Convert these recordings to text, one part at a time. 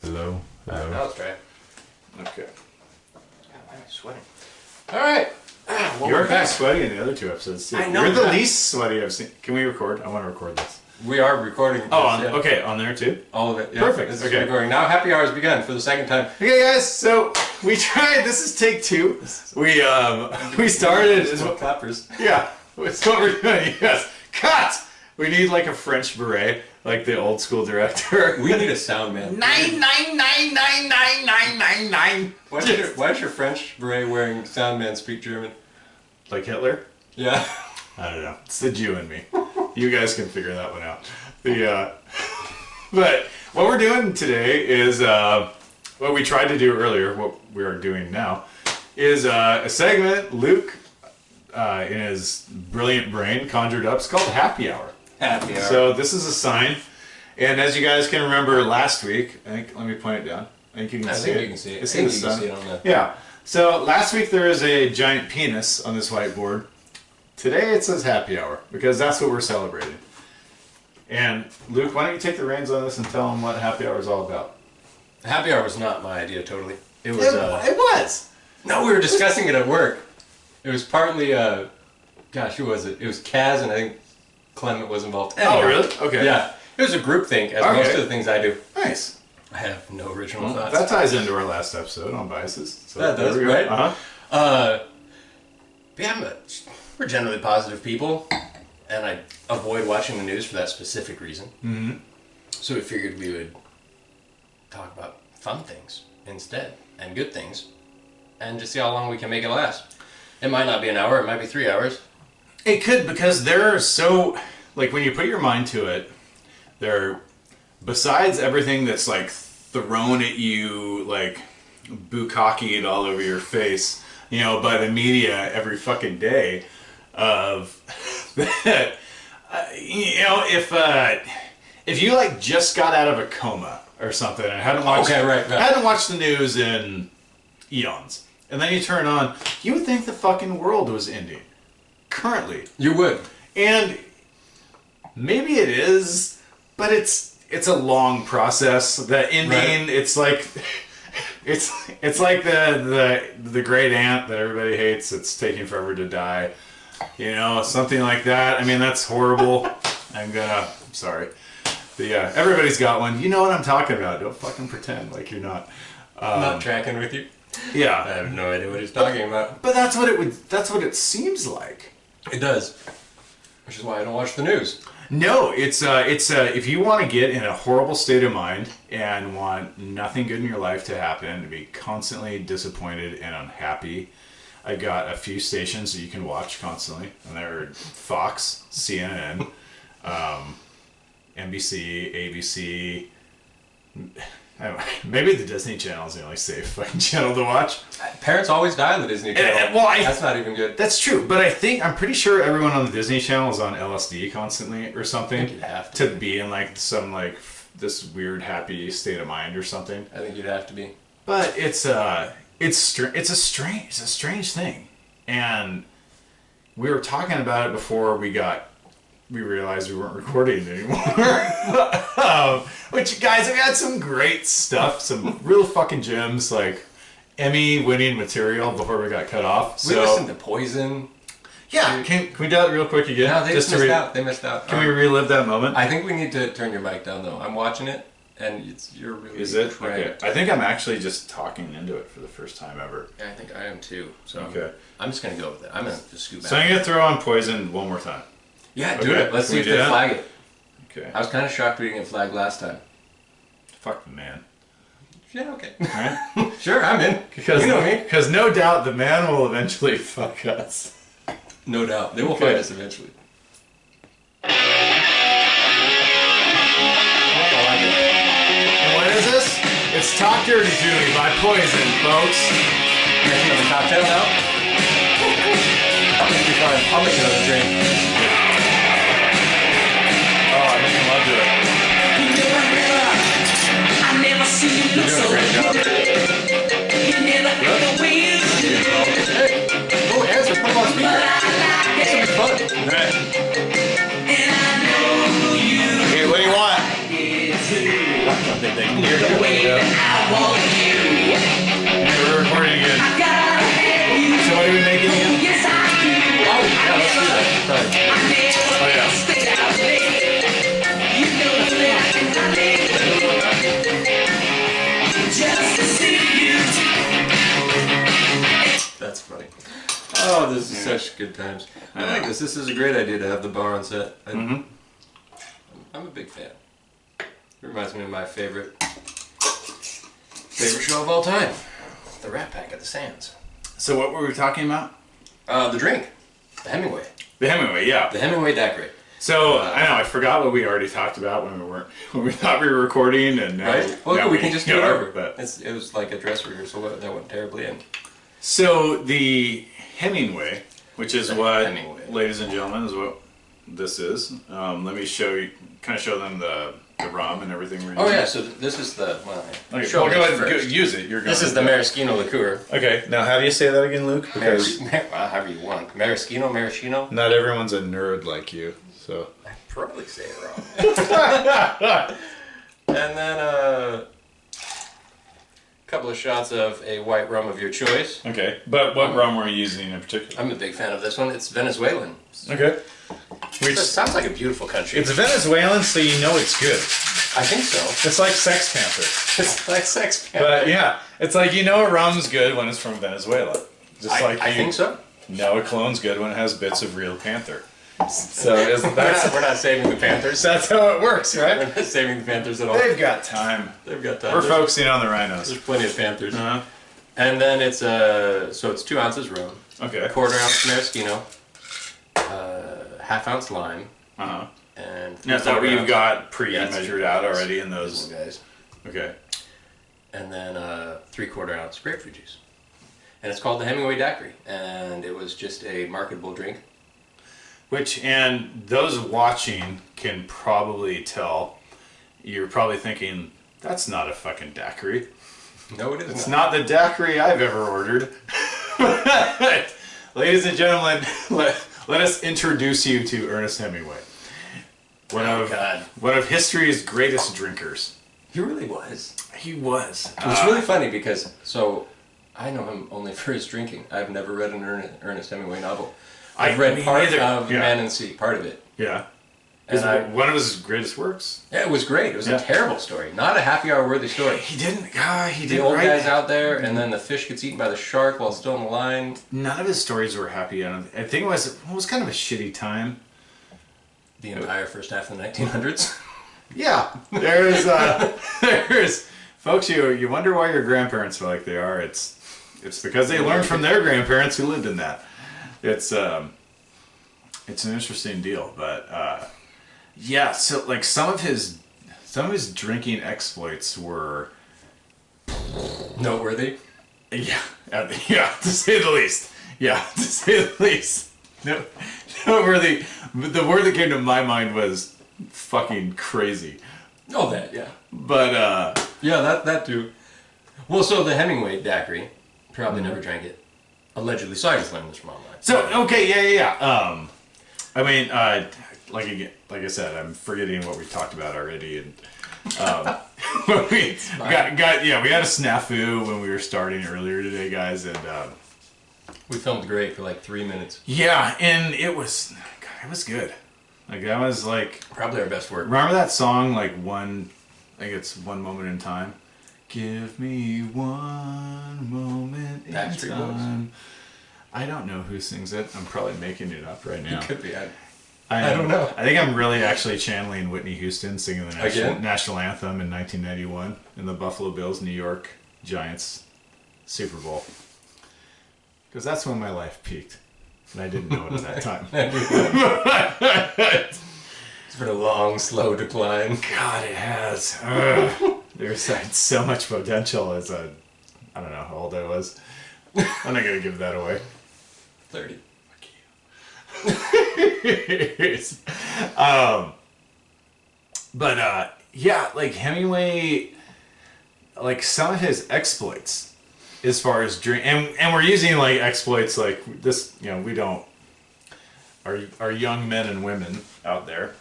Hello. Hello. Now let's try it. Okay. God, why am I sweating? All right. You were kind of sweaty in the other 2 episodes too. I know You're the that. least sweaty I've seen. Can we record? I want to record this. We are recording. Oh, this, yeah. Okay, on there too? All of it. Yeah. Perfect, This is okay. recording. Now happy hour has begun for the second time. Okay guys, so we tried, this is take 2. We started, Clappers. yeah, it's what we're doing, yes. Cut! We need like a French beret, like the old school director. We need a sound man. 9999999. Why does your French beret wearing sound man speak German? Like Hitler? Yeah. I don't know. It's the Jew in me. You guys can figure that one out. But what we're doing today is what we tried to do earlier. What we are doing now is a segment Luke, in his brilliant brain, conjured up. It's called Happy Hour. Happy hour. So this is a sign, and as you guys can remember last week, I think. Let me point it down. I think you can see it. You can see it. It's I in think the you can sun. see it on the... Yeah. So last week there was a giant penis on this whiteboard. Today it says happy hour because that's what we're celebrating. And Luke, why don't you take the reins on this and tell them what happy hour is all about? Happy hour was not my idea totally. It was... It was. No, we were discussing it at work. It was partly, gosh, who was it? It was Kaz, and I think Clement was involved. Oh, really? Okay. Yeah. It was a group thing, as most of the things I do. Nice. I have no original thoughts. That ties into our last episode on biases. So That does, there we go. right? Uh-huh. But yeah, we're generally positive people, and I avoid watching the news for that specific reason. Mm-hmm. So we figured we would talk about fun things instead, and good things, and just see how long we can make it last. It might not be an hour, it might be 3 hours. It could, because there are so, like, when you put your mind to it, there, besides everything that's like thrown at you, like bukkakied all over your face, you know, by the media every fucking day, of that, you know, if you like just got out of a coma or something and hadn't watched, hadn't watched the news in eons, and then you turn on, you would think the fucking world was ending. Currently. You would. And maybe it is, but it's a long process. The ending, Right. it's like it's like the great aunt that everybody hates. It's taking forever to die. You know, something like that. I mean, that's horrible. I'm sorry. But yeah, everybody's got one. You know what I'm talking about. Don't fucking pretend like you're not. I'm not tracking with you. Yeah. I have no idea what he's talking about. But that's what it seems like. It does. Which is why I don't watch the news. No, it's if you want to get in a horrible state of mind and want nothing good in your life to happen, to be constantly disappointed and unhappy, I've got a few stations that you can watch constantly, and they're Fox, CNN, NBC, ABC. Maybe the Disney Channel is the only safe fucking channel to watch. Parents always die on the Disney Channel. That's not even good. That's true, but I'm pretty sure everyone on the Disney Channel is on LSD constantly or something. I think you'd have to be in like some like this weird happy state of mind or something. I think you'd have to be. But it's a strange thing, and we were talking about it before we realized we weren't recording anymore. Which, guys, we had some great stuff, some real fucking gems, like Emmy-winning material before we got cut off. We listened to Poison. Yeah, can we do that real quick again? No, they missed out. They missed out. Can we relive that moment? I think we need to turn your mic down, though. I'm watching it, and you're really... Is it? correct. Okay. I think I'm actually just talking into it for the first time ever. Yeah, I think I am, too. So okay. I'm just going to go with it. I'm going to just scoot back. So I'm going to throw on Poison one more time. Yeah, do it. Let's see if they flag it. Okay. I was kind of shocked we didn't get flagged last time. Fuck the man. Yeah, okay. Alright? Sure, I'm in. Because, you know me. Because no doubt the man will eventually fuck us. No doubt. They will find us eventually. And what is this? It's Talk Dirty to Me by Poison, folks. Making another cocktail now? I'll make another drink. Oh, I think I love it. You're doing a great job. Hey! Oh, answer, put them on speaker. This will be fun. Right. Okay, what do you want? Here, We're recording again. So what are we making again? Oh, yeah, let's do that. Sorry. Oh yeah. That's funny. Oh, this is such good times. I like this. This is a great idea to have the bar on set. I'm a big fan. It reminds me of my favorite show of all time, The Rat Pack at the Sands. So what were we talking about? The drink, the Hemingway. The Hemingway, yeah. The Hemingway Daiquiri. So I know I forgot what we already talked about when we thought we were recording, and now, Right? Well, now we can just do it over. But It was like a dress rehearsal that went terribly in. so the Hemingway, which is what, Hemingway. ladies and gentlemen, is what this is. Let me show them the rum and everything we're using. Oh yeah, so this is the. Well, Okay, show well, me go ahead and first. use it. This is the maraschino liqueur. Okay, now how do you say that again, Luke? Because However you want. Maraschino. not everyone's a nerd like you, so. I probably say it wrong. And then a couple of shots of a white rum of your choice. Okay, but what rum were you using in particular? I'm a big fan of this one. It's Venezuelan. Okay. It sounds like a beautiful country. It's Venezuelan, so you know it's good. I think so. It's like Sex Panther. It's like Sex Panther. But yeah, it's like you know a rum's good when it's from Venezuela. Just like I think so. know a clone's good when it has bits of real panther. So We're not saving the Panthers. that's how it works, right? We're not saving the Panthers at all. They've got time. They've got time. We're focusing on the rhinos. There's plenty of Panthers. Uh-huh. And then it's so it's 2 ounces rum, Okay. 1/4 ounce maraschino, half ounce lime, Uh-huh. and Now, is that what you've got pre-measured out guys. already in Those those? guys. Okay. And then 3/4 ounce grapefruit juice. And it's called the Hemingway Daiquiri, and it was just a marketable drink. And those watching can probably tell. You're probably thinking, that's not a fucking daiquiri. No, it is It's not. not the daiquiri I've ever ordered. Ladies and gentlemen, let us introduce you to Ernest Hemingway. One of history's greatest drinkers. He really was. He was. It's really funny because, so, I know him only for his drinking. I've never read an Ernest Hemingway novel. I've read me part neither. of Yeah. Man and Sea, part of it. Yeah. And One of his greatest works. yeah, it was great. It was Yeah. a terrible story. Not a happy hour worthy story. He didn't The old write. guy's out there, and then the fish gets eaten by the shark while still in the line. None of his stories were happy. I think it was kind of a shitty time. The entire first half of the 1900s. Yeah, there's folks. You wonder why your grandparents are like they are. It's because they learned from their grandparents who lived in that. It's an interesting deal, but yeah. So like some of his drinking exploits were Noteworthy. yeah to say the least. Yeah, to say the least. No, really. The word that came to my mind was fucking crazy. Oh, that, yeah. But Yeah, that too. Well, so the Hemingway Daiquiri, probably never drank it. Allegedly, so I just learned this from online. so okay, yeah. I mean, like I said, I'm forgetting what we talked about already, and we we had a snafu when we were starting earlier today, guys, and We filmed great for like 3 minutes. yeah, and it was good. Like that was like Probably our best work. remember that song like I think it's One Moment in Time. Give me one moment in Backstreet Boys? time. I don't know who sings it. I'm probably making it up right now. It could be. I don't know. I think I'm really actually channeling Whitney Houston singing the Again? national anthem in 1991 in the Buffalo Bills New York Giants Super Bowl. Because that's when my life peaked. And I didn't know it at that time. It's been a long, slow decline. God, it has. There's so much potential as I don't know how old I was. I'm not going to give that away. 30. But yeah, like Hemingway, like some of his exploits as far as drink, and we're using like exploits like this, you know, we don't, our young men and women out there,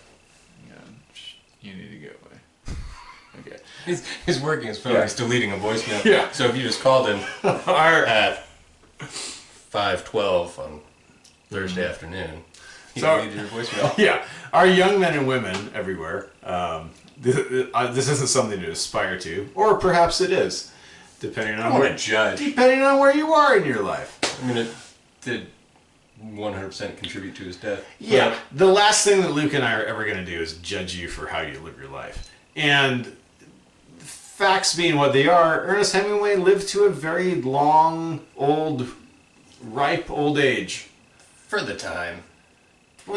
you need to go away. He's working his phone. Yeah. He's deleting a voicemail. Yeah. So if you just called him at 5:12 on Thursday afternoon, he deleted your voicemail. Yeah, our young men and women everywhere. This isn't something to aspire to, or perhaps it is, depending on depending on where you are in your life. I mean, it did 100% contribute to his death. Yeah, the last thing that Luke and I are ever going to do is judge you for how you live your life. And facts being what they are, Ernest Hemingway lived to a very long, ripe old age. For the time.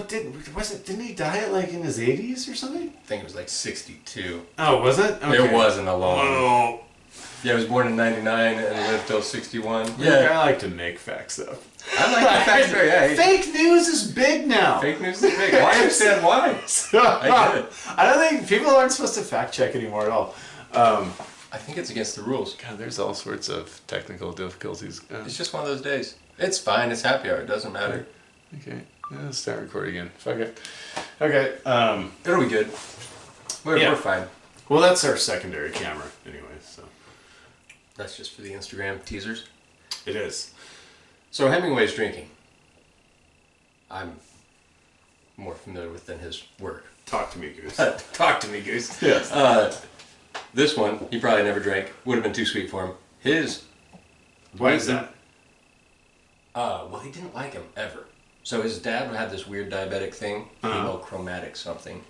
Didn't he die at like in his 80s or something? I think it was like 62. Oh, was it? Okay. It wasn't a long. Oh. Yeah, he was born in 99 and lived till 61. Yeah, I like to make facts though. I like the facts very. Yeah, Fake news is big now. Fake news is big. Well, I understand why. I get it. I don't think people aren't supposed to fact check anymore at all. I think it's against the rules. God, there's all sorts of technical difficulties. It's just one of those days. It's fine. It's happy hour. It doesn't matter. Okay, let's start recording again. Fuck it. Okay. It'll be good. We're fine. Well, that's our secondary camera anyway, so. That's just for the Instagram teasers. It is. So Hemingway's drinking. I'm more familiar with than his work. Talk to me, Goose. Talk to me, Goose. Yes. This one, he probably never drank. Would have been too sweet for him. His... Why is that? Well, he didn't like him, ever. So his dad had this weird diabetic thing, hemochromatosis something.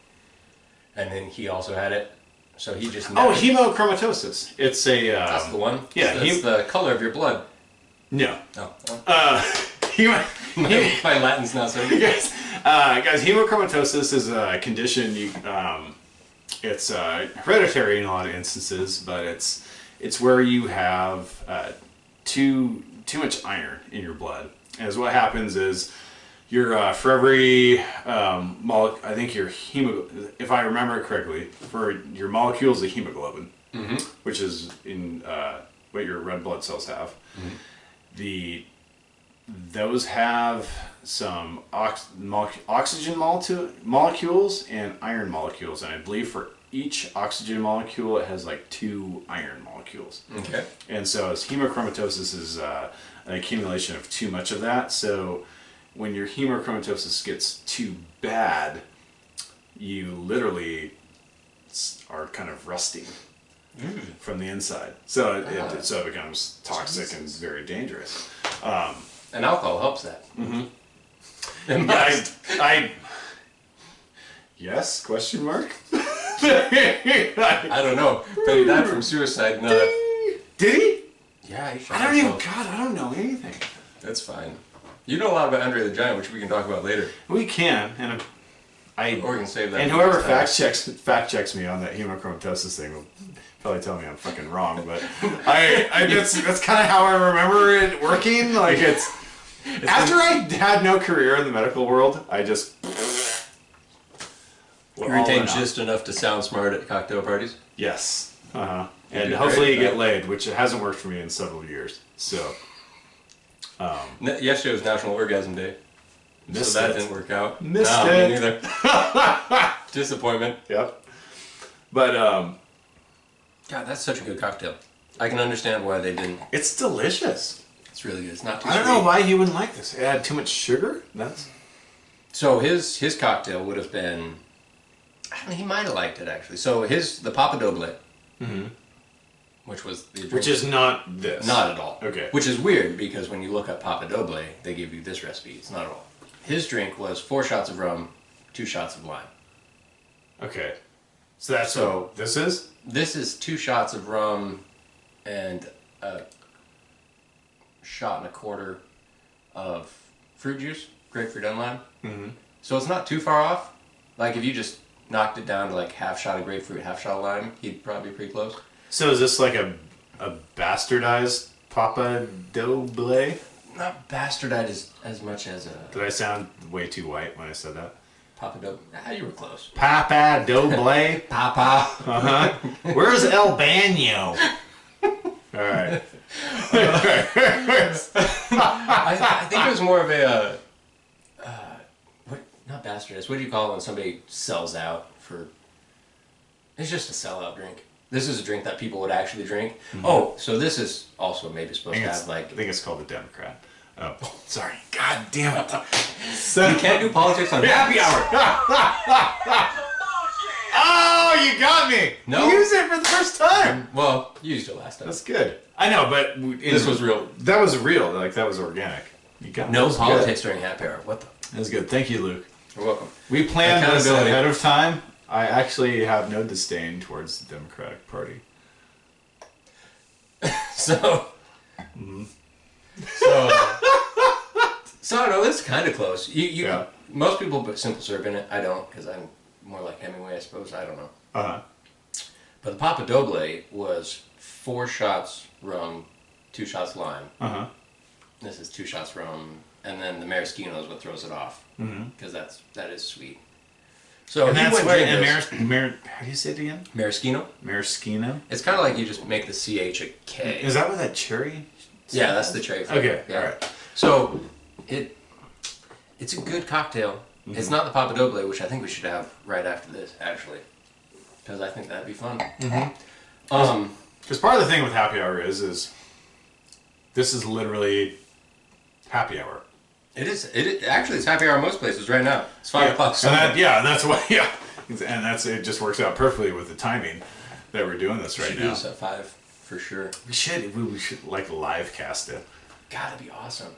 And then he also had it. So he just... Oh, hemochromatosis. It's a... That's the one? Yeah. It's the color of your blood. No. Oh. My Latin's not so good. Yes. Guys, hemochromatosis is a condition it's hereditary in a lot of instances, but it's where you have too much iron in your blood. As what happens is your for every I think your if I remember it correctly, for your molecules of hemoglobin, which is in what your red blood cells have, those have some oxygen molecules and iron molecules, and I believe for each oxygen molecule it has like 2 iron molecules. Okay. And so as hemochromatosis is an accumulation of too much of that, so when your hemochromatosis gets too bad, you literally are kind of rusting from the inside. So it becomes toxic and very dangerous. And alcohol helps that. Yes? Question mark? I don't know, but he died from suicide. Did he? Yeah, he shot I himself. don't know anything. That's fine. You know a lot about Andre the Giant, which we can talk about later. We can, and Or we can save that. And whoever fact checks me on that hemochromatosis thing will probably tell me I'm fucking wrong, but that's kind of how I remember it working. Like it's after I had no career in the medical world, I just you retain just enough to sound smart at cocktail parties. Yes, and hopefully you get laid, which it hasn't worked for me in several years. So yesterday was National Orgasm Day. Missed so that it. didn't work out. Missed no, it. Me neither. Disappointment. Yep. But God, that's such a good cocktail. I can understand why they didn't. it's delicious. It's really good. It's not too I don't sweet. know why you wouldn't like this. It had too much sugar. So his cocktail would have been. I mean, he might have liked it actually. So the Papa Doble, which was the Which is not this. not at all. Okay. Which is weird because when you look up Papa Doble, they give you this recipe. It's not at all. His drink was 4 shots of rum, 2 shots of lime. Okay. So that's what this is? This is 2 shots of rum and a shot and a quarter of fruit juice, grapefruit and lime. So it's not too far off. Like if you just knocked it down to like half shot of grapefruit, half shot of lime, he'd probably be pretty close. So is this like a bastardized Papa Doble? Not bastardized as much as a Did I sound way too white when I said that? Papa Doble. You were close. Papa Doble? Papa. Where's El Baño? Alright. I think it was more of a not bastardized. What do you call it when somebody sells out for? It's just a sellout drink. this is a drink that people would actually drink. Mm-hmm. Oh, so this is also maybe supposed to have like... I think it's called the Democrat. Oh, sorry. God damn it. You can't do politics on happy hour. Oh, you got me. No. You used it for the first time. Well, you used it last time. That's good. I know, but... This was real. That was real. Like, that was organic. You got no politics during happy hour. What the... That was good. Thank you, Luke. You're welcome. We planned this ahead of time. I actually have no disdain towards the Democratic Party. So I know this is kind of close. You most people put simple syrup in it. I don't, because I'm more like Hemingway, I suppose. I don't know. But the Papa Doble was 4 shots rum, 2 shots lime. This is 2 shots rum, and then the maraschino is what throws it off, because that is sweet. So and that's why, and how do you say it again? Maraschino. Maraschino. It's kind of like you just make the CH a K. Is that what that cherry? Yeah, that's the cherry flavor. Okay, yeah. All right. So it's a good cocktail. It's not the Papa Doble, which I think we should have right after this, actually, because I think that'd be fun. Because part of the thing with happy hour is this is literally happy hour. It is. Actually, it's happy hour in most places right now. It's 5 o'clock. And that's why. Yeah, and it just works out perfectly with the timing that we're doing this right now. We should do this at 5 for sure. We should like live cast it. Gotta be awesome.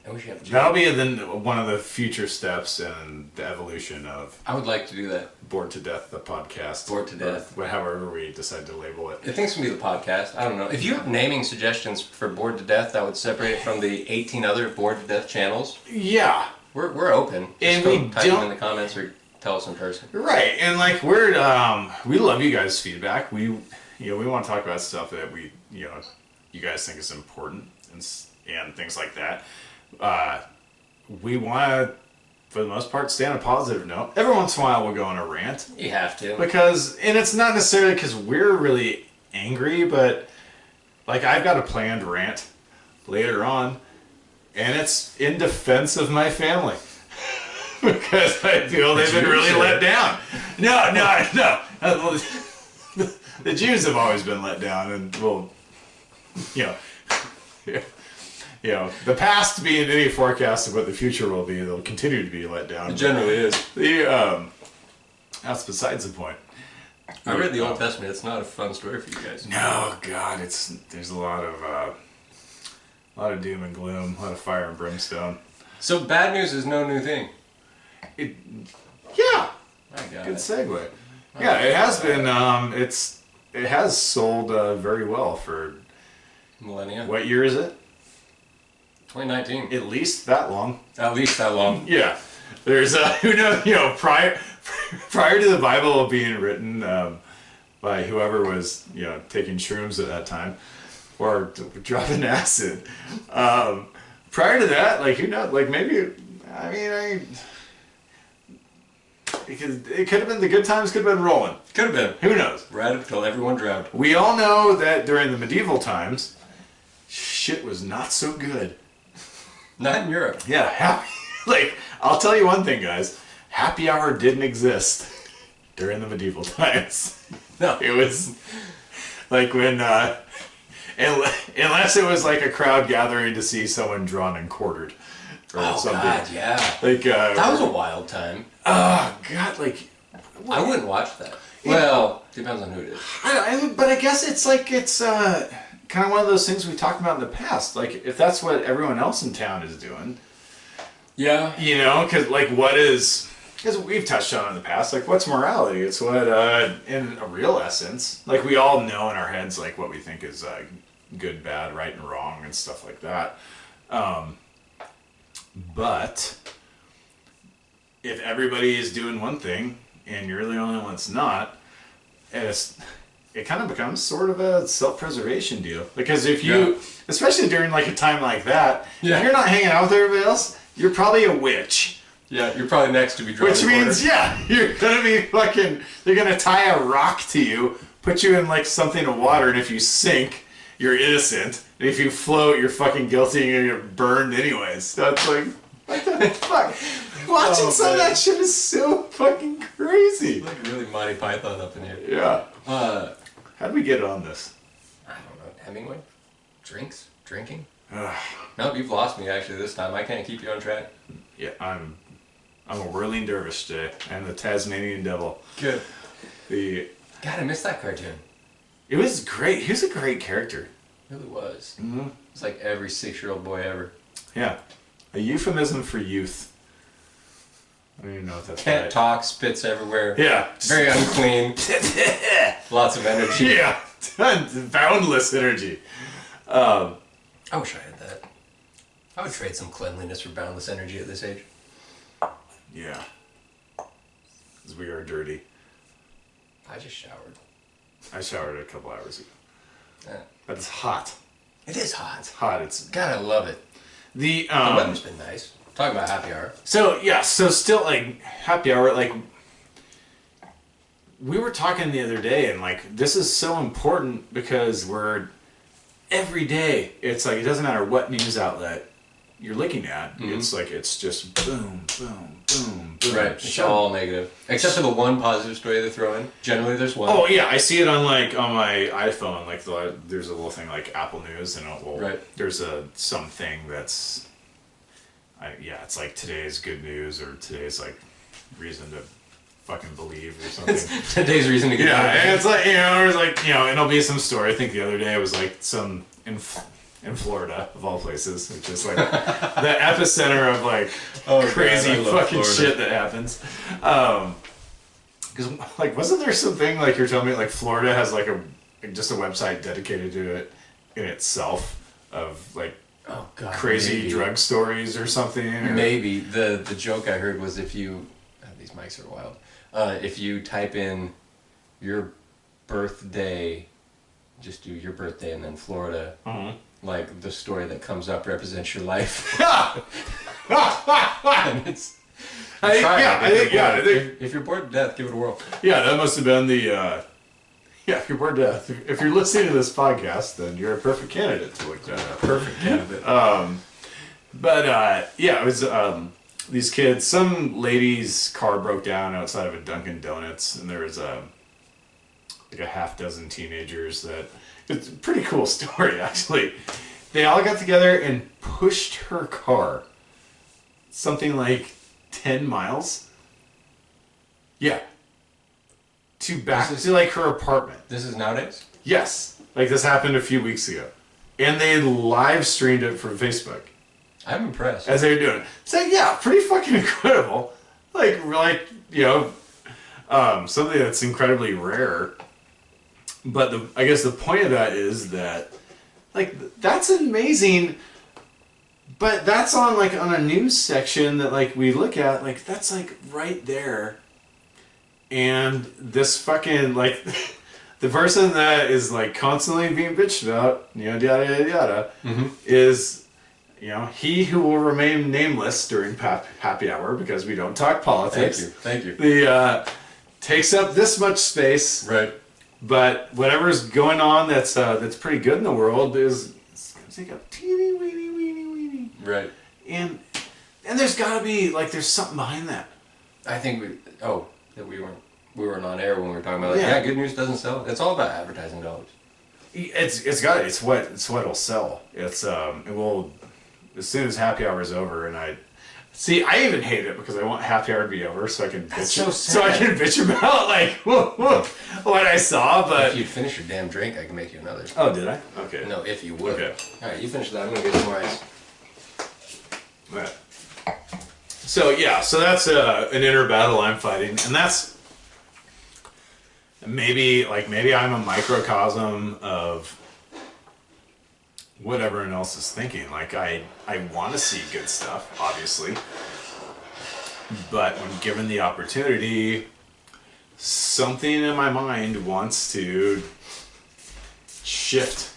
And we should have. That'll be one of the future steps in the evolution of. I would like to do that. Bored to Death, the podcast. Bored to Death. However we decide to label it. I think it's going to be the podcast. I don't know. If you have naming suggestions for Bored to Death that would separate it from the 18 other Bored to Death channels. Yeah. We're open. And just type them in the comments or tell us in person. Right. And like we love you guys' feedback. We want to talk about stuff that you guys think is important and things like that. We want to, for the most part, stay on a positive note. Every once in a while, we'll go on a rant. You have to. And it's not necessarily because we're really angry, but like I've got a planned rant later on, and it's in defense of my family. Because I feel they've been really let down. No. The Jews have always been let down, and the past being any forecast of what the future will be, they'll continue to be let down. It generally is. That's besides the point. I read the Old Testament. It's not a fun story for you guys. No, God, there's a lot of doom and gloom, a lot of fire and brimstone. So bad news is no new thing. Good it. segue. Yeah, it has been. It has sold very well for millennia. What year is it? 2019. At least that long. Yeah. There's who knows, prior to the Bible being written by whoever was, taking shrooms at that time or dropping acid. Prior to that, like, who knows, like maybe, it could have been, the good times could have been rolling. Could have been. Who knows? Right until everyone drowned. We all know that during the medieval times, shit was not so good. Not in Europe. Yeah, I'll tell you one thing, guys. Happy hour didn't exist during the medieval times. No. It was like when, unless it was like a crowd gathering to see someone drawn and quartered. Or something. God, yeah. That was a wild time. Oh, God, I wouldn't watch that. Well, depends on who it is. But I guess it's kind of one of those things we talked about in the past. Like, if that's what everyone else in town is doing. Yeah. Because, because we've touched on it in the past, what's morality? It's what, in a real essence, we all know in our heads, what we think is good, bad, right, and wrong, and stuff like that. But if everybody is doing one thing, and you're the only one that's not, it kind of becomes sort of a self-preservation deal. Because if you, especially during a time like that, if you're not hanging out with everybody else, you're probably a witch. Yeah, you're probably next to be drunk. Which means, you're gonna be they're gonna tie a rock to you, put you in something of water, and if you sink, you're innocent. And if you float, you're fucking guilty and you're gonna get burned anyways. So it's what the fuck? Watching some of that shit is so fucking crazy. Like really Monty Python up in here. Yeah. Uh, How'd we get on this? I don't know. Hemingway? Drinking? Ugh. Nope, you've lost me actually this time. I can't keep you on track. Yeah, I'm a whirling dervish today. I'm the Tasmanian devil. Good. God, I missed that cartoon. it was great. He was a great character. It really was. Mm-hmm. It's like every 6-year-old boy ever. Yeah, a euphemism for youth. I don't even know if that's Can't right. talk, spits everywhere. Yeah. Very unclean. Lots of energy. Yeah, boundless energy. I wish I had that. I would trade some cleanliness for boundless energy at this age. Yeah, because we are dirty. I just showered. I showered a couple hours ago. Yeah. But it's hot. It is hot. It's hot. It's God, I love it. the The weather's been nice. Talking about happy hour. So yeah, so still like happy hour, like we were talking the other day, and like this is so important because we're every day. It's like it doesn't matter what news outlet you're looking at. Mm-hmm. It's like it's just boom, boom, boom, boom. Right. It's all negative. Except for the one positive story they throw in. Generally, there's one. Oh yeah, I see it on like on my iPhone. Like there's a little thing like Apple News, and there's something that's. It's like today's good news or today's like reason to fucking believe or something. It's today's reason to get and it's like there's like it'll be some story. I think the other day it was like some in Florida of all places, which is like the epicenter of like crazy fucking shit that happens. Because like wasn't there something like you're telling me like Florida has like just a website dedicated to it in itself of like. Oh God! Crazy drug stories or something. Or... Maybe the joke I heard was if you these mics are wild. If you type in your birthday, just do your birthday and then Florida. Like the story that comes up represents your life. And it's. I think if you're bored to death, give it a whirl. Yeah, that must have been the. If you're bored to death, if you're listening to this podcast, then you're a perfect candidate to look that up. Perfect candidate. It was these kids. Some lady's car broke down outside of a Dunkin' Donuts, and there was like a half dozen teenagers. It's a pretty cool story, actually. They all got together and pushed her car something like 10 miles. Yeah. To like her apartment. This is nowadays? Yes. Like this happened a few weeks ago. And they live streamed it from Facebook. I'm impressed. As they were doing it. So yeah, pretty fucking incredible. Like something that's incredibly rare. But I guess the point of that is that like that's amazing. But that's on a news section that like we look at, like that's like right there. And this fucking, like, the person that is, like, constantly being bitched about, yada, yada, yada, is, he who will remain nameless during happy hour, because we don't talk politics. Thank you. Takes up this much space. Right. But whatever's going on that's pretty good in the world is, it's going to take up teeny, weeny, weeny, weeny. Right. And there's got to be, like, there's something behind that. I think that we weren't on air when we were talking about like, good news doesn't sell. It's all about advertising dollars. It's what'll sell. It's it will as soon as happy hour is over, and I even hate it because I want happy hour to be over so I can bitch about like what I saw. But if you'd finish your damn drink, I can make you another. Oh, did I? Okay. No, if you would. Okay. All right, you finish that. I'm gonna get some more ice. Right. So that's an inner battle I'm fighting, and that's maybe I'm a microcosm of what everyone else is thinking. Like I want to see good stuff, obviously, but when given the opportunity, something in my mind wants to shift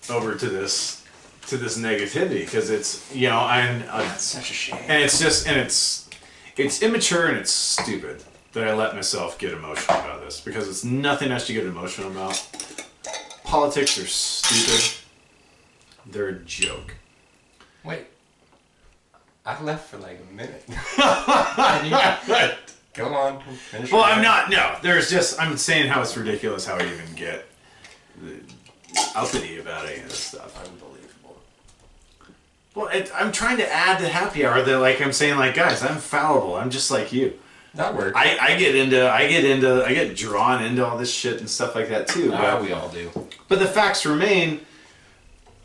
over to this negativity because it's that's such a shame. And it's immature and it's stupid that I let myself get emotional about this because it's nothing else to get emotional about. Politics are stupid. They're a joke. Wait. I left for like a minute. Go on. Finish Well, your I'm rant. not. No, I'm saying how it's ridiculous how I even get uppity about any of this stuff. Unbelievable. Well, I'm trying to add to happy hour that, like, I'm saying, like, guys, I'm fallible. I'm just like you. That works. I get drawn into all this shit and stuff like that too. But, we all do. but the facts remain: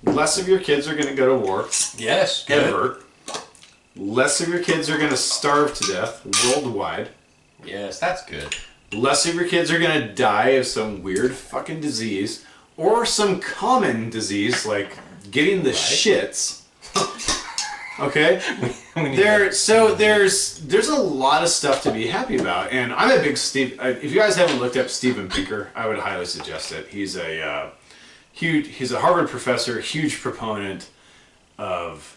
less of your kids are going to go to war. Yes. Good. Ever. Less of your kids are going to starve to death worldwide. Yes, that's good. Less of your kids are going to die of some weird fucking disease or some common disease like getting the shits. Okay? There's a lot of stuff to be happy about, and I'm a big if you guys haven't looked up Steven Pinker, I would highly suggest it. He's a Harvard professor, huge proponent of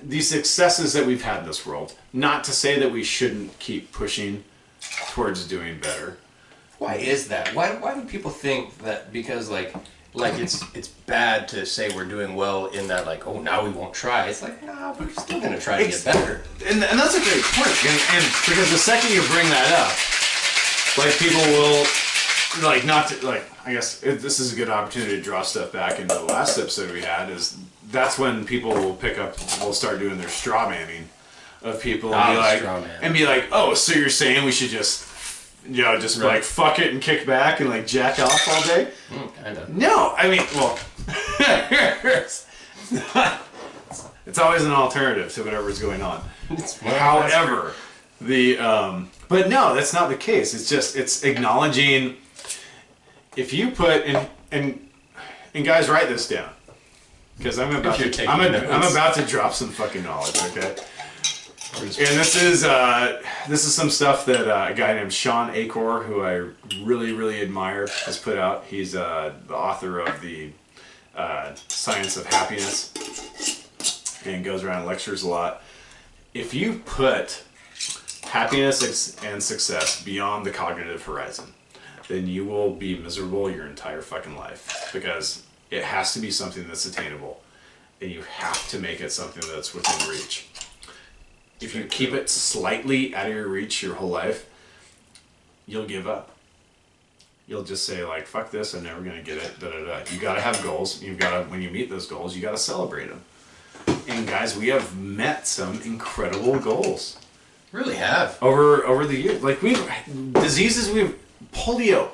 the successes that we've had in this world. Not to say that we shouldn't keep pushing towards doing better. Why is that? Why do people think that because like it's bad to say we're doing well in that like, oh, now we won't try. It's like, nah, we're still gonna try to get better. And that's a great point. And because the second you bring that up, like, people will like not to, like, I guess this is a good opportunity to draw stuff back into the last episode we had. That's when people will start doing their straw manning of people and be like, oh, so you're saying we should just like fuck it and kick back and like jack off all day? Kind of. No, I mean, well, it's always an alternative to whatever's going on. However, but no, that's not the case. It's acknowledging. If you put and guys, write this down, because I'm about to drop some fucking knowledge. Okay. And this is some stuff that a guy named Sean Acor, who I really, really admire, has put out. He's the author of the Science of Happiness and goes around and lectures a lot. If you put happiness and success beyond the cognitive horizon, then you will be miserable your entire fucking life, because it has to be something that's attainable, and you have to make it something that's within reach. If you keep it slightly out of your reach your whole life, you'll give up. You'll just say, like, fuck this, I'm never going to get it, da-da-da. You got to have goals. When you meet those goals, you got to celebrate them. And guys, we have met some incredible goals. Really have. Over the years. Like, polio.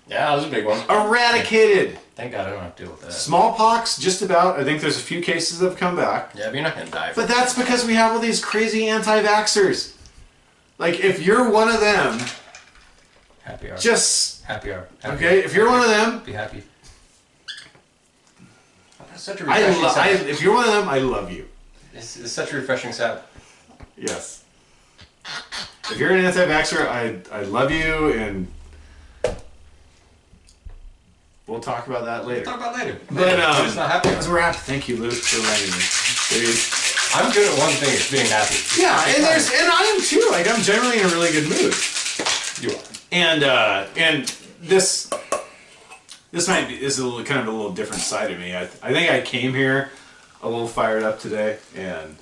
Yeah, that was a big one. Eradicated. Thank God I don't have to deal with that. Smallpox, just about. I think there's a few cases that have come back. Yeah, but you're not going to die. But that's because we have all these crazy anti-vaxxers. Like, if you're one of them... Happy hour. Just... Happy hour. Okay, if you're one of them... Be happy. That's such a refreshing sound. If you're one of them, I love you. It's such a refreshing sound. Yes. If you're an anti-vaxxer, I love you, and... We'll talk about that later. We'll talk about later. But it's not happy. We're happy. Thank you, Luke, for writing me. I'm good at one thing. It's being happy. Yeah, and I am too. Like, I'm generally in a really good mood. You are. And this is a little different side of me. I think I came here a little fired up today, and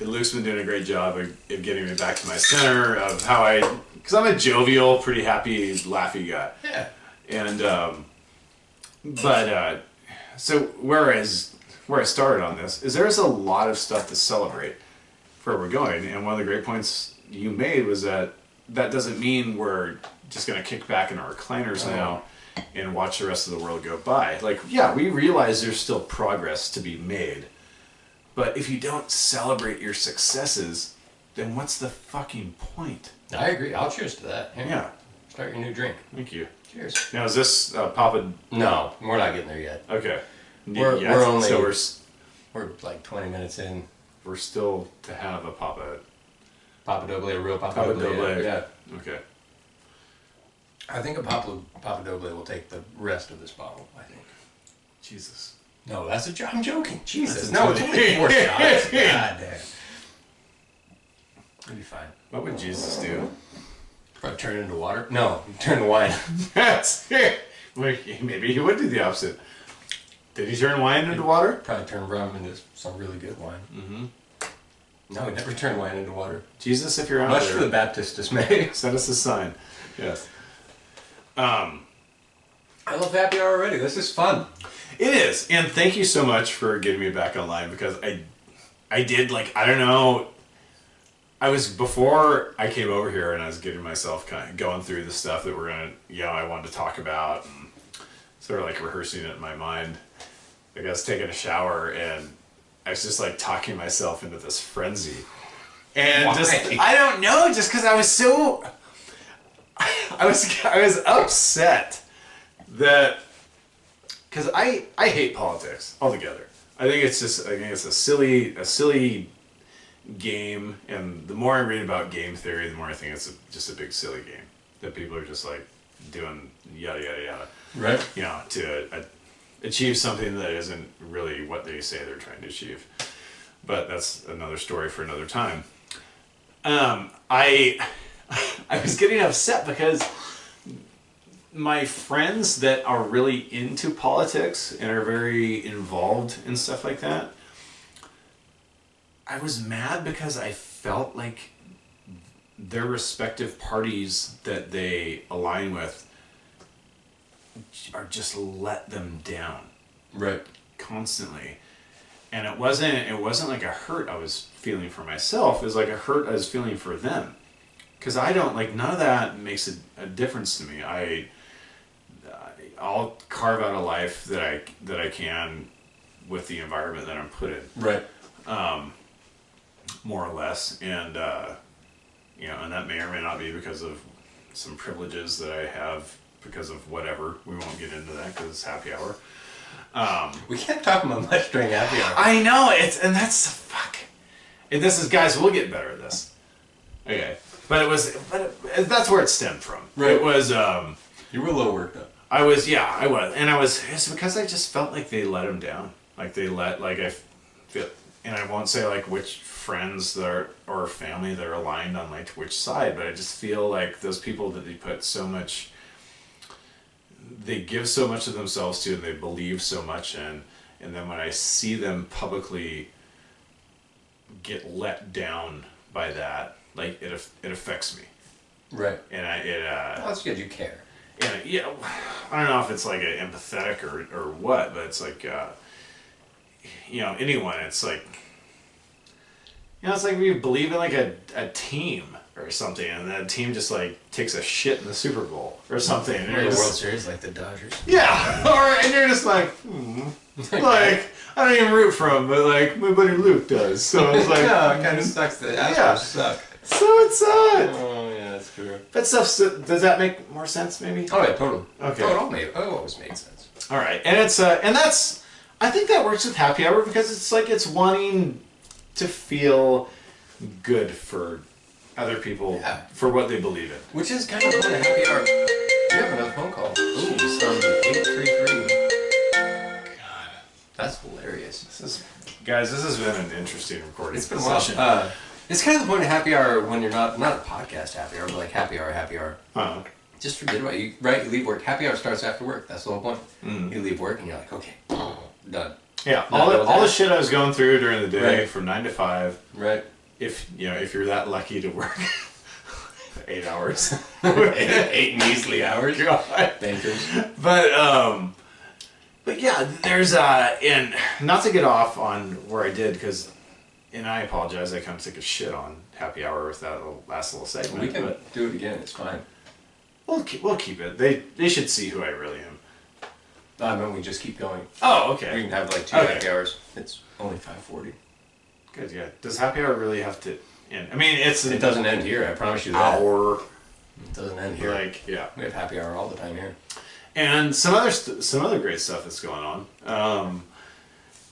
Luke's been doing a great job of getting me back to my center of because I'm a jovial, pretty happy, laughy guy. Yeah. And so where I started on this is there's a lot of stuff to celebrate for where we're going, and one of the great points you made was that doesn't mean we're just going to kick back in our recliners now and watch the rest of the world go by. Like, yeah, we realize there's still progress to be made, but if you don't celebrate your successes, then what's the fucking point? I agree. I'll cheers to that. Yeah. Start your new drink. Thank you. Cheers. Now, is this Papa? No, we're not getting there yet. Okay. We're only... So we're like 20 minutes in. We're still to have a Papa. Papa Doble, a real Papa Papa Doble. Doble. Yeah. Okay. I think a Papa Doble will take the rest of this bottle, I think. Jesus. No, I'm joking. Jesus. That's No, it's only 4 shots. God damn. It'll be fine. What would Jesus do? Probably turn it into water? No, turn to wine. Maybe he would do the opposite. Did he turn wine into water? Probably turn rum into some really good wine. Mm-hmm. No, he never turned wine into water. Jesus, if you're out Much there, for the Baptist dismay. send us a sign. Yes. I love happy hour already. This is fun. It is, and thank you so much for getting me back online because I did I don't know. I was before I came over here and I was getting myself kind of going through the stuff that we're gonna, I wanted to talk about, and sort of rehearsing it in my mind. I was taking a shower and I was just talking myself into this frenzy, and Why? I don't know, just because I was so, I was upset that. Because I hate politics altogether. I think it's a silly game, and the more I read about game theory, the more I think it's just a big silly game that people are just doing yada yada yada. Right. To achieve something that isn't really what they say they're trying to achieve. But that's another story for another time. I was getting upset because my friends that are really into politics and are very involved in stuff like that, I was mad because I felt like their respective parties that they align with are just let them down. Right. Constantly. And it wasn't like a hurt I was feeling for myself, it was like a hurt I was feeling for them. Because I don't, none of that makes a difference to me. I'll carve out a life that I can with the environment that I'm put in. Right. More or less, and and that may or may not be because of some privileges that I have because of whatever. We won't get into that because it's happy hour. We can't talk about much during happy hour. I know and that's fuck. And this is, guys, we'll get better at this. Okay, but that's where it stemmed from. Right. It was. You were a little worked up. I was, and it's because I just felt like they let him down. I feel, and I won't say which friends or family they're aligned on which side, but I just feel like those people that they give so much of themselves to, and they believe so much in, and then when I see them publicly get let down by that, it affects me. Right. And Well, that's good. You care. And I don't know if it's empathetic or what, but it's anyone, it's it's like we believe in a team or something, and that team just takes a shit in the Super Bowl or something. And Or the World Series, like the Dodgers. Yeah, and you're just I don't even root for him, but my buddy Luke does. So it's no, it kind of sucks. The Astros suck. So it sucks. Oh yeah, that's true. That stuff, does that make more sense? Maybe. Oh yeah, totally. Okay. Oh, it always made sense. All right, and it's and that's, I think that works with happy hour because it's it's wanting to feel good for other people for what they believe in. Which is kind of the point of happy hour. We have another phone call. Ooh, some 833. God, that's hilarious. Guys, this has been an interesting recording. It's been a while. It's kind of the point of happy hour when you're not a podcast happy hour, but happy hour. Uh-huh. Just forget about it. You leave work. Happy hour starts after work. That's the whole point. You leave work and you're okay, done. Yeah, all the shit I was going through during the day from 9 to 5. Right. If you're that lucky to work 8 hours, 8 measly hours. God. Bankers. But yeah, there's and not to get off on where I did and I apologize, I kind of took a shit on happy hour with that last little segment. We can do it again. It's fine. We'll keep it. They should see who I really am. I mean, we just keep going. Oh, okay. We can have 2 happy hours. It's only 5:40. Good, yeah. Does happy hour really have to end? I mean, it doesn't end here. I promise you that. Hour. It doesn't end here. Yeah. We have happy hour all the time here. And some other great stuff that's going on.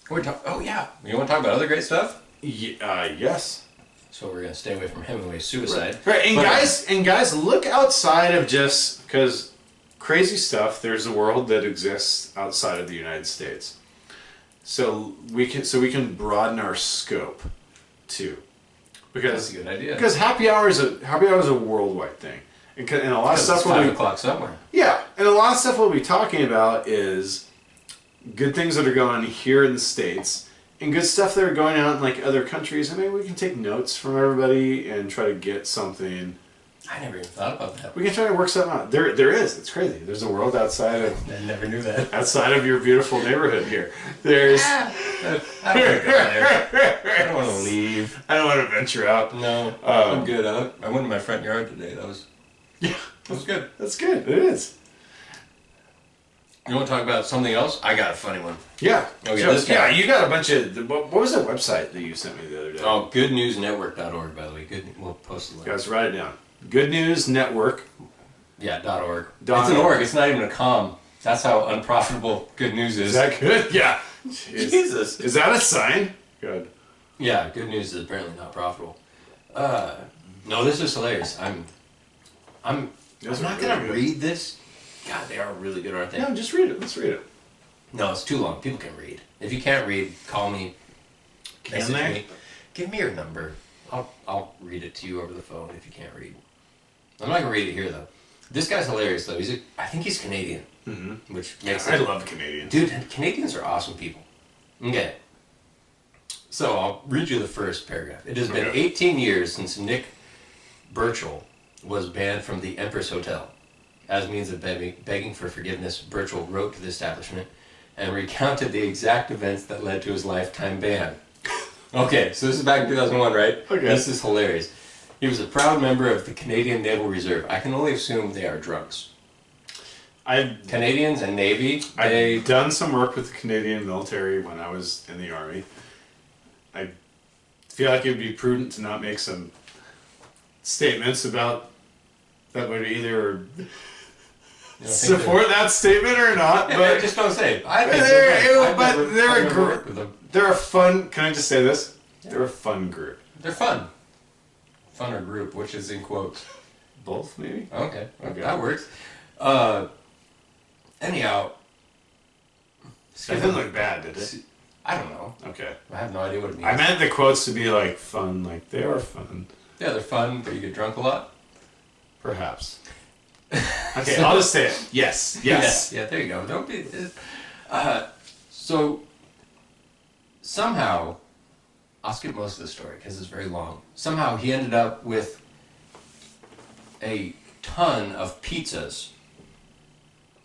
Oh yeah. You want to talk about other great stuff? Yes. So we're gonna stay away from Hemingway's suicide. Right. And guys, look outside of just because crazy stuff. There's a world that exists outside of the United States. So we can broaden our scope too, because that's a good idea. Because happy hour is a worldwide thing, and a lot of stuff. 5 o'clock somewhere. Yeah, and a lot of stuff we'll be talking about is good things that are going on here in the States, and good stuff that are going on in like other countries. And maybe we can take notes from everybody and try to get something. I never even thought about that. We can try to work something out. There is. It's crazy. There's a world outside of. I never knew that. Outside of your beautiful neighborhood here, there's. I don't want to go there. I don't want to leave. I don't want to venture out. No, I'm good. I went in my front yard today. That was good. That's good. It is. You want to talk about something else? I got a funny one. Yeah. Okay, So, this guy. you got a bunch of. What was that website that you sent me the other day? Oh, goodnewsnetwork.org, by the way. Good. We'll post the link. Guys, write it down. Good News Network. Yeah, .org. Dot It's an org. org. It's not even a com. That's how unprofitable good news is. Is that good? Yeah. Jesus. Is that a sign? Good. Yeah, good news is apparently not profitable. No, this is hilarious. I'm Those are not really gonna good. read this. God, they are really good, aren't they? No, just read it. Let's read it. No, it's too long. People can read. If you can't read, call me. Can Message they? me. Give me your number. I'll read it to you over the phone if you can't read. I'm not gonna read it here though. This guy's hilarious though. I think he's Canadian, which makes I it. love Canadians. Dude, Canadians are awesome people. Okay. So I'll read you the first paragraph. It has been Okay. 18 years since Nick Burchill was banned from the Empress Hotel. As means of begging for forgiveness, Burchill wrote to the establishment and recounted the exact events that led to his lifetime ban. Okay, so this is back in 2001, right? Okay. This is hilarious. He was a proud member of the Canadian Naval Reserve. I can only assume they are drunks. Canadians and Navy, I've done some work with the Canadian military when I was in the Army. I feel like it would be prudent to not make some statements about that would either support that statement or not. Yeah, But just don't say it. I think they're a fun. Can I just say this? They're a fun group. They're fun. Fun or group, which is in quotes. Both, maybe. Okay, that works. Anyhow, It didn't look bad, did it? I don't know. Okay. I have no idea what it means. I meant the quotes to be like fun, like they are fun. Yeah, they're fun, but you get drunk a lot. Perhaps. Okay, I'll just say it. Yes. Yes. Yeah, there you go. Don't be. So somehow, I'll skip most of the story because it's very long. Somehow he ended up with a ton of pizzas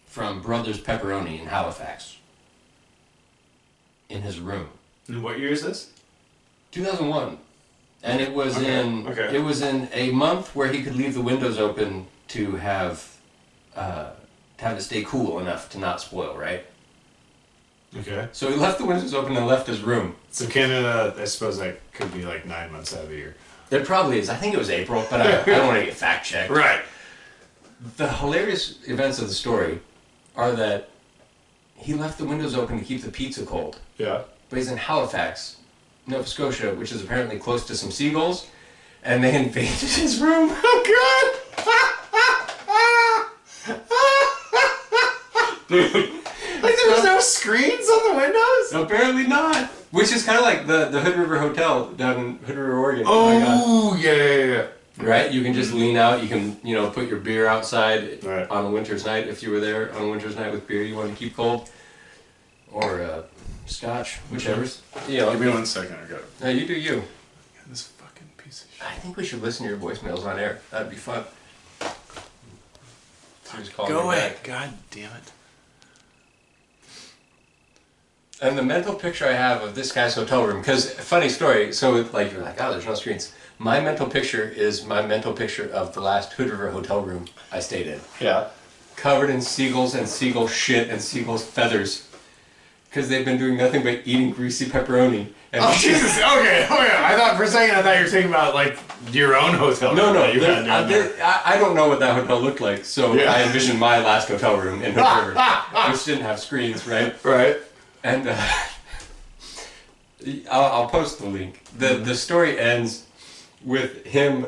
from Brothers Pepperoni in Halifax in his room. And what year is this? 2001, and it was Okay. it was in a month where he could leave the windows open to have it stay cool enough to not spoil, right? Okay. So he left the windows open and left his room. So Canada, I suppose that could be like 9 months out of the year. It probably is. I think it was April, but I don't want to get fact checked. Right. The hilarious events of the story are that he left the windows open to keep the pizza cold. Yeah. But he's in Halifax, Nova Scotia, which is apparently close to some seagulls, and they invaded his room. Oh, God! Dude, Like there was no screens on the windows? apparently not. Which is kind of like the Hood River Hotel down in Hood River, Oregon. My God. Oh, yeah. Right? You can just lean out. You can, put your beer outside Right. on a winter's night if you were there on a winter's night with beer you want to keep cold. Or scotch, whichever's. Give me 1 second, I got it. No, you do you. This fucking piece of shit. I think we should listen to your voicemails on air. That'd be fun. Just call Go me away. back. God damn it. And the mental picture I have of this guy's hotel room, because funny story, so you're like, oh, there's no screens. My mental picture is my mental picture of the last Hood River hotel room I stayed in. Yeah. Covered in seagulls and seagull shit and seagulls feathers. Because they've been doing nothing but eating greasy pepperoni. And Oh, Jesus. Okay. I thought for a second, you were thinking about like your own hotel room. No, that you had down there. I don't know what that hotel looked like, so Yeah. I envisioned my last hotel room in Hood River, which didn't have screens, right? Right. And I'll post the link. The story ends with him,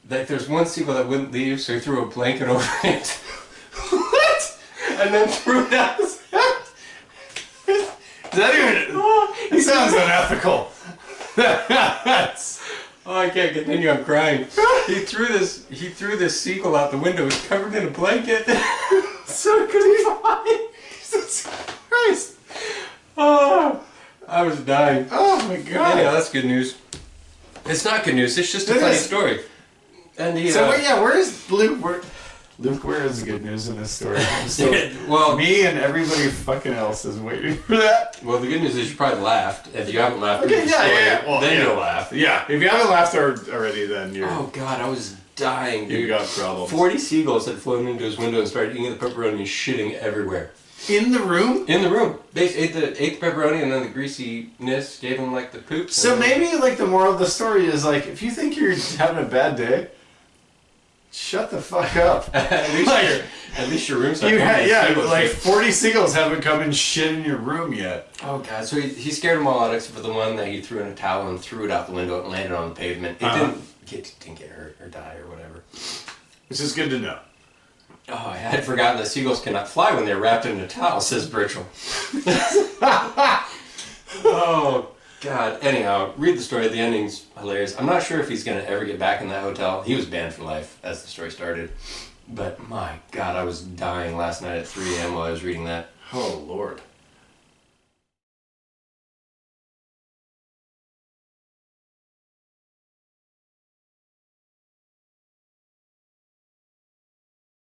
like there's one seagull that wouldn't leave, so he threw a blanket over it. What? And then threw it out. Is that even... It sounds unethical. That's... Oh, I can't continue, I'm crying. He threw this seagull out the window, it was covered in a blanket. So it could be fine. Jesus Christ. I was dying. Oh my god. Anyhow, that's good news. It's not good news. It's just a It funny is. story. And he, So where is Luke? Luke, where is the good news in this story? So, well, me and everybody fucking else is waiting for that. well, the good news is you probably laughed. If you haven't laughed, Okay, at the yeah, story, yeah. Well, then yeah. you'll laugh. Yeah, if you haven't laughed already, then you're Oh God, I was dying, dude. you got problems. 40 seagulls had flown into his window and started eating the pepperoni and shitting everywhere. In the room? In the room. They ate the pepperoni and then the greasiness gave him like the poop. So maybe like the moral of the story is like, if you think you're having a bad day, shut the fuck up. at least your room's not You covered in yeah, seagulls. like 40 seagulls haven't come and shit in your room yet. Oh God! So he scared them all out except for the one that he threw in a towel and threw it out the window and landed on the pavement. It didn't get hurt or die or whatever. Which is good to know. Oh, I had forgotten that seagulls cannot fly when they're wrapped in a towel, says Birchall. Oh God! Anyhow, read the story. The ending's hilarious. I'm not sure if he's gonna ever get back in that hotel. He was banned for life as the story started. But my God, I was dying last night at 3 a.m. while I was reading that. Oh Lord.